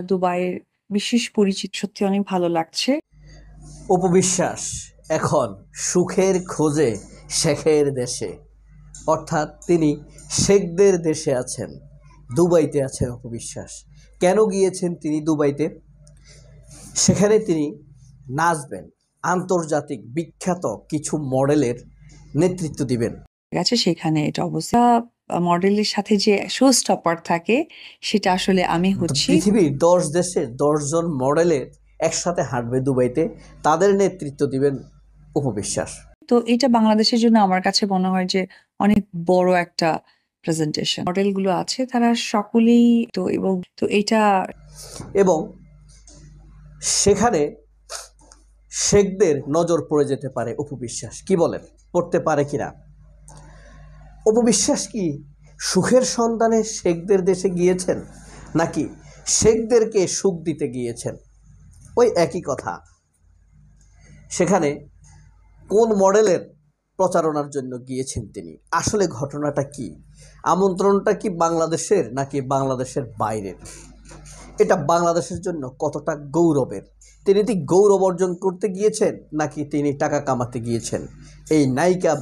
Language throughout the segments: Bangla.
দুবাইয়ের বিশেষ পরিচিত, সত্যি অনেক ভালো লাগছে। অপু বিশ্বাস এখন সুখের খোঁজে শেখের দেশে, অর্থাৎ তিনি শেখদের দেশে আছেন, দুবাইতে আছেন অপু বিশ্বাস। কেন গিয়েছেন তিনি দুবাইতে? সেখানে তিনি নাচবেন, আন্তর্জাতিক বিখ্যাত কিছু মডেলের নেতৃত্ব দিবেন। গেছে সেখানে এটা অবস্থা মডেলের সাথে যে শো স্টপার থাকে সেটা আসলে আমি হচ্ছি। পৃথিবীর 10 দেশের 10 জন মডেলের একসাথে হাঁটবে দুবাইতে, তাদের নেতৃত্ব দিবেন অপু বিশ্বাস। তো এটা বাংলাদেশের জন্য আমার কাছে মনে হয় যে অনেক বড় একটা প্রেজেন্টেশন। মডেলগুলো আছে তারা সকলেই তো এটা এবং সেখানে শেখদের নজর পড়ে যেতে পারে অপু বিশ্বাস। কি বলেন, পড়তে পারে কিনা? অপু বিশ্বাস কি সুখের সন্ধানে শেখদের দেশে গিয়েছেন, নাকি শেখদেরকে সুখ দিতে গিয়েছেন? ওই একই কথা। সেখানে কোন মডেলের প্রচারণার জন্য গিয়েছেন তিনি? আসলে ঘটনাটা কি? আমন্ত্রণটা কি বাংলাদেশের নাকি বাংলাদেশের বাইরের? এটা বাংলাদেশের জন্য কতটা গৌরবের? তিনি কি গৌরব অর্জন করতে গিয়েছেন নাকি তিনি টাকা কামাতে গিয়েছেন এই নায়িকা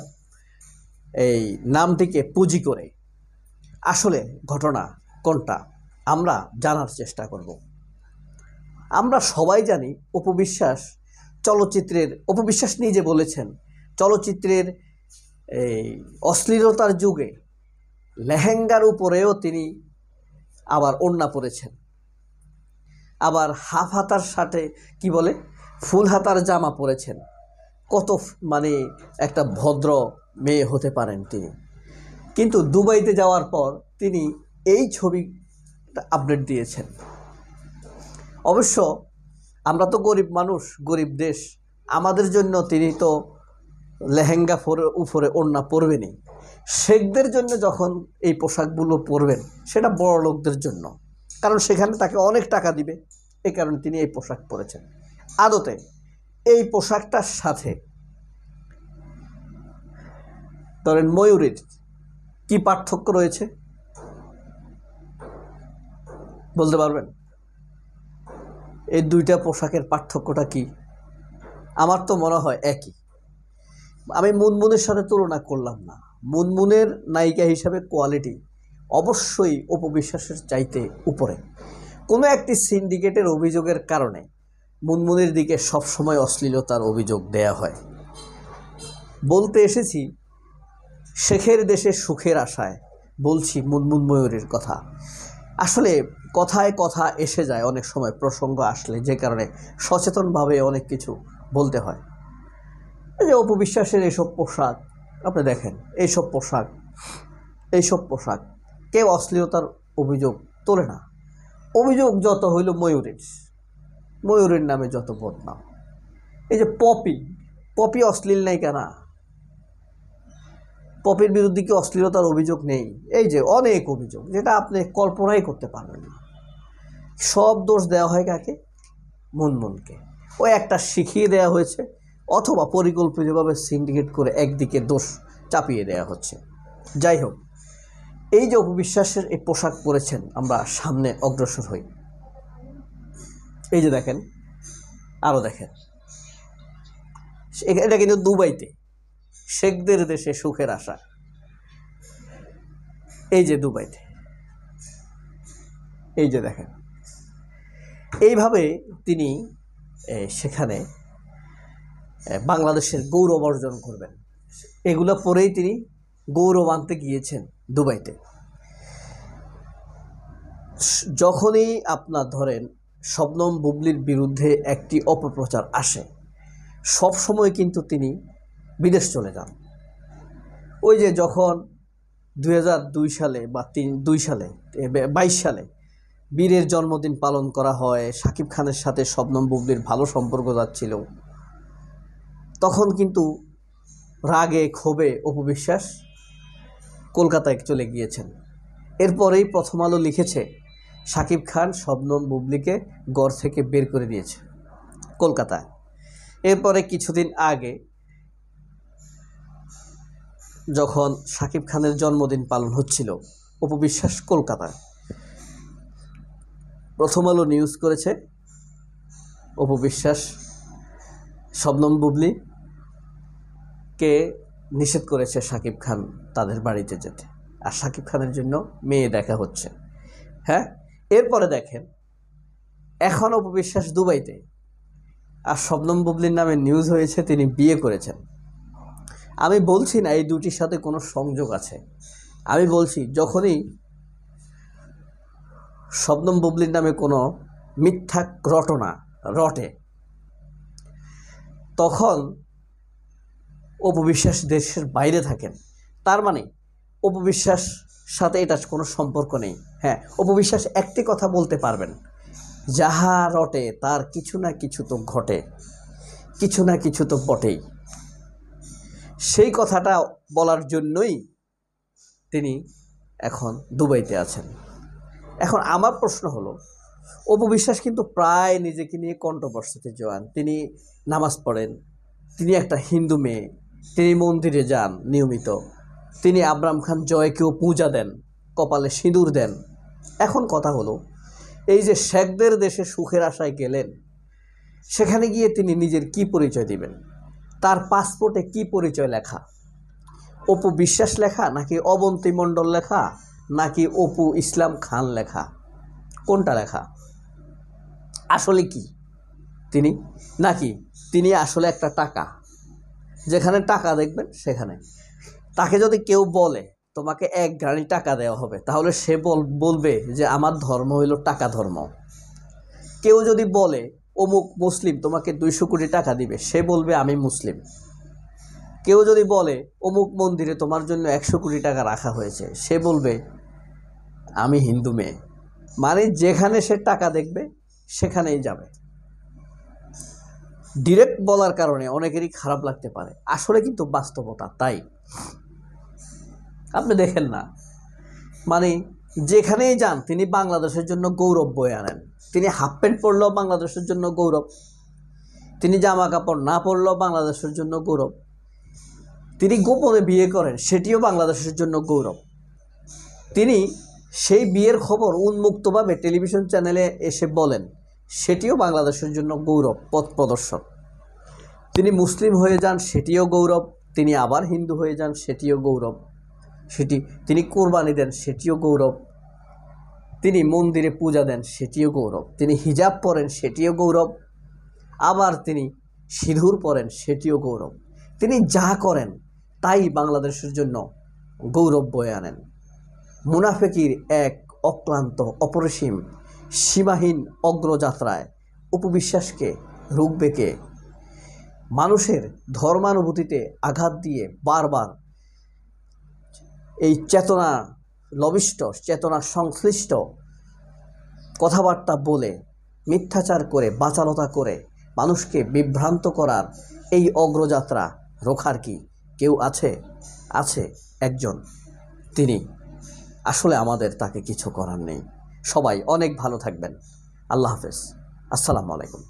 এই নামটিকে পুঁজি করে? আসলে ঘটনা কোনটা আমরা জানার চেষ্টা করব। আমরা সবাই জানি অপু বিশ্বাস চলচ্চিত্রের, অপু বিশ্বাস নিজে বলেছেন চলচ্চিত্রের এই অশ্লীলতার যুগে লেহেঙ্গার উপরেও তিনি আবার ওড়না পরেছেন, আবার হাফ হাতার সাথে কি বলে ফুল হাতার জামা পরেছেন। কত মানে একটা ভদ্র মেয়ে হতে পারেন তিনি। কিন্তু দুবাইতে যাওয়ার পর তিনি এই ছবিটা আপডেট দিয়েছেন। অবশ্য আমরা তো গরিব মানুষ, গরিব দেশ, আমাদের জন্য তিনি তো লেহেঙ্গা উপরে ওড়না পরবেনই। শেখদের জন্য যখন এই পোশাকগুলো পরবেন সেটা বড় লোকদের জন্য, কারণ সেখানে তাকে অনেক টাকা দিবে, এই কারণে তিনি এই পোশাক পরেছেন। আদতে এই পোশাকটার সাথে ধরেন ময়ূরের কি পার্থক্য রয়েছে বলতে পারবেন? এই দুইটা পোশাকের পার্থক্যটা কি? আমার তো মনে হয় একই। আমি মুনমুনের সাথে তুলনা করলাম না। মুনমুনের নায়িকা হিসাবে কোয়ালিটি অবশ্যই অপু বিশ্বাসের চাইতে উপরে। কোনো একটি সিন্ডিকেটের অভিযোগের কারণে মুনমুনের দিকে সবসময় অশ্লীলতার অভিযোগ দেয়া হয়। বলতে এসেছি শেখের দেশে সুখের আশায়, বলছি মুনমুন ময়ূরের কথা। আসলে কথায় কথা এসে যায় অনেক সময় প্রসঙ্গ আসলে, যে কারণে সচেতনভাবে অনেক কিছু বলতে হয়। এই যে অপু বিশ্বাসের এইসব পোশাক আপনি দেখেন, এইসব পোশাক কেউ অশ্লীলতার অভিযোগ তোলে না। অভিযোগ যত হইল ময়ূরের নামে যত বদনাম। এই যে পপি অশ্লীল নাই কেন? পপির বিরুদ্ধে কি অশ্লীলতার অভিযোগ নেই? এই যে অনেক অভিযোগ, যেটা আপনি কল্পনাই করতে পারবেন না। সব দোষ দেওয়া হয় কাকে? মুনমুনকে। ওই একটা শিখিয়ে দেওয়া হয়েছে, অথবা পরিকল্পিতভাবে সিন্ডিকেট করে একদিকে দোষ চাপিয়ে দেওয়া হচ্ছে। যাই হোক, এই যে অপু বিশ্বাসের এই পোশাক পরেছেন, আমরা সামনে অগ্রসর হই। এই যে দেখেন, আরও দেখেন, এটা কিন্তু দুবাইতে, শেখদের দেশে সুখের আশা। এই যে দুবাইতে, এই যে দেখেন, এইভাবে তিনি সেখানে বাংলাদেশের গৌরব অর্জন করবেন। এগুলো পরেই তিনি গৌরব আনতে গিয়েছেন দুবাইতে। যখনই আপনার ধরেন শবনম বুবলির বিরুদ্ধে একটি অপপ্রচার আসে, সব সময় কিন্তু তিনি বিদেশ চলে যান। ওই যে যখন 2002 সালে বা 22 সালে বীরের জন্মদিন পালন করা হয়, শাকিব খানের সাথে শবনম বুবলির ভালো সম্পর্ক যাচ্ছিল, তখন কিন্তু রাগে ক্ষোভে অপু বিশ্বাস কলকাতায় চলে গিয়েছেন। এরপরেই প্রথম আলো লিখেছে শাকিব খান শবনম বুবলিকে ঘর থেকে বের করে দিয়েছে কলকাতায়। এরপরে কিছুদিন আগে যখন শাকিব খানের জন্মদিন পালন হচ্ছিল, অপু বিশ্বাস কলকাতায়। প্রথম আলো নিউজ করেছে অপু বিশ্বাস শবনম বুবলীকে নিষেধ করেছে শাকিব খান তাদের বাড়িতে যেতে, আর শাকিব খানের জন্য মেয়ে দেখা হচ্ছে। হ্যাঁ, এরপরে দেখেন এখন অপু বিশ্বাস দুবাইতে, আর শবনম বুবলীর নামে নিউজ হয়েছে তিনি বিয়ে করেছেন। আমি বলছি না এই দুটির সাথে কোনো সংযোগ আছে, আমি বলছি যখনই শবনম বুবলীর নামে কোনো মিথ্যা ঘটনা রটে তখন অপু বিশ্বাস দেশের বাইরে থাকেন, তার মানে অপু বিশ্বাস সাথে এটা কোনো সম্পর্ক নেই। হ্যাঁ, অপু বিশ্বাস একটি কথা বলতে পারবেন, যাহা রটে তার কিছু না কিছু তো ঘটে, কিছু না কিছু তো বটেই। সেই কথাটা বলার জন্যই তিনি এখন দুবাইতে আছেন। এখন আমার প্রশ্ন হলো, অপু বিশ্বাস কিন্তু প্রায় নিজেকে নিয়ে কন্ট্রোভার্সিতে জড়ান। তিনি নামাজ পড়েন, তিনি একটা হিন্দু মেয়ে, তিনি মন্দিরে যান নিয়মিত, তিনি আবরাম খান জয়কেও পূজা দেন, কপালে সিঁদুর দেন। এখন কথা হলো, এই যে শেখদের দেশে সুখের আশায় গেলেন, সেখানে গিয়ে তিনি নিজের কি পরিচয় দিবেন? তার পাসপোর্টে কি পরিচয় লেখা? অপু বিশ্বাস লেখা, নাকি অবন্তী মণ্ডল লেখা, নাকি অপু ইসলাম খান লেখা? কোনটা লেখা? আসলে কি তিনি, নাকি তিনি আসলে একটা টাকা? যেখানে টাকা দেখবেন সেখানে তাকে যদি কেউ বলে তোমাকে 1 গাড়ি টাকা দেওয়া হবে, তাহলে সে বলবে যে আমার ধর্ম হইল টাকা ধর্ম। কেউ যদি বলে অমুক মুসলিম তোমাকে 200 কোটি টাকা দিবে, সে বলবে আমি মুসলিম। কেউ যদি বলে অমুক মন্দিরে তোমার জন্য 100 কোটি টাকা রাখা হয়েছে, সে বলবে আমি হিন্দু মেয়ে। মানে যেখানে সে টাকা দেখবে সেখানেই যাবে। ডিরেক্ট বলার কারণে অনেকেরই খারাপ লাগতে পারে, আসলে কিন্তু বাস্তবতা তাই। আপনি দেখেন না, মানে যেখানেই যান তিনি বাংলাদেশের জন্য গৌরব বয়ে আনেন। তিনি হাফ প্যান্ট পরলেও বাংলাদেশের জন্য গৌরব, তিনি জামা কাপড় না পরলেও বাংলাদেশের জন্য গৌরব, তিনি গোপনে বিয়ে করেন সেটিও বাংলাদেশের জন্য গৌরব, তিনি সেই বিয়ের খবর উন্মুক্তভাবে টেলিভিশন চ্যানেলে এসে বলেন সেটিও বাংলাদেশের জন্য গৌরব, পথ প্রদর্শক। তিনি মুসলিম হয়ে যান সেটিও গৌরব, তিনি আবার হিন্দু হয়ে যান সেটিও গৌরব, তিনি কোরবানি দেন সেটিও গৌরব, তিনি মন্দিরে পূজা দেন সেটিও গৌরব, তিনি হিজাব পরেন সেটিও গৌরব, আবার তিনি সিঁদুর পরেন সেটিও গৌরব। তিনি যা করেন তাই বাংলাদেশের জন্য গৌরব বয়ে আনেন। মুনাফিকির এক অক্লান্ত অপরিসীম সীমাহীন অগ্রযাত্রায় অপু বিশ্বাসকে রুখবে কে? মানুষের ধর্মানুভূতিতে আঘাত দিয়ে বারবার এই চেতনা লবিষ্ট, চেতনা সংশ্লিষ্ট কথাবার্তা বলে, মিথ্যাচার করে, বাচালতা করে মানুষকে বিভ্রান্ত করার এই অগ্রযাত্রা রোখার কি কেউ আছে? আছে একজন, তিনি। আসলে আমাদের তাকে কিছু করার নেই। সবাই অনেক ভালো থাকবেন। আল্লাহ হাফেজ, আসসালামু আলাইকুম।